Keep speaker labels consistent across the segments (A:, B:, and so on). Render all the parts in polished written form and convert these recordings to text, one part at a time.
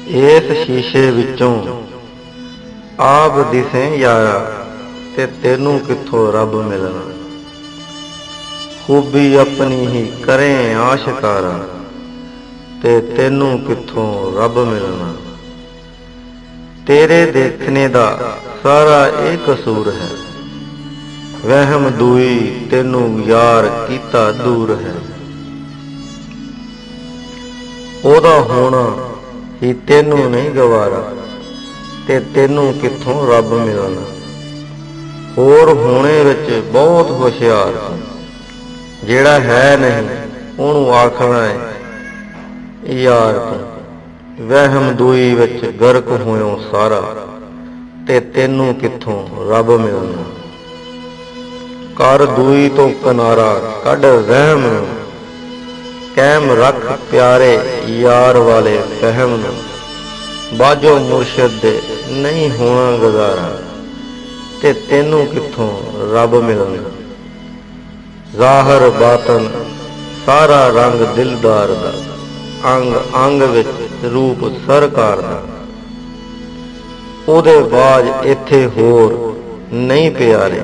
A: इस शीशे विचों आप दिसें यारा ते तेनू किथों रब मिलना। खूबी अपनी ही करें आशकारा ते तेनू किथों रब मिलना। तेरे देखने दा सारा ये कसूर है, वहम दूई तेनू यार कीता दूर है। ओदा होना ही तेनू नहीं गवारा ते तेनू किथों रब मिलना। होर होने विच बहुत होशियार जेड़ा है नहीं ओनू आखना है यार तू। वहम दूई विच गर्क होयों सारा ते तेनू किथों रब मिलना। कर दूई तो किनारा कढ़ वहम नूं, कैम रख प्यारे यार वाले फहम नूं। बाजो मुर्शद दे नहीं होना गुजारा ते तेनू किथों रब मिलना। ज़ाहर बातन सारा रंग दिलदार दा, अंग अंग विच रूप सरकार दा। ओदे बाज इत्थे होर नहीं प्यारे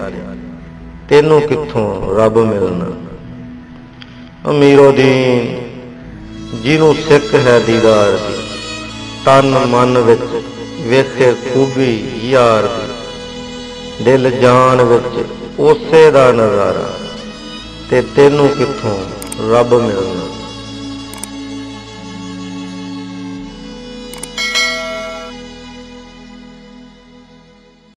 A: तेनू किथों रब मिलना। अमीरोदीन जिनू सिक है दीदार दी, तन मन विच वेखे खूबी यार दी। दिल जान विच उसे दा नज़ारा ते तेनू किथों रब मिलना।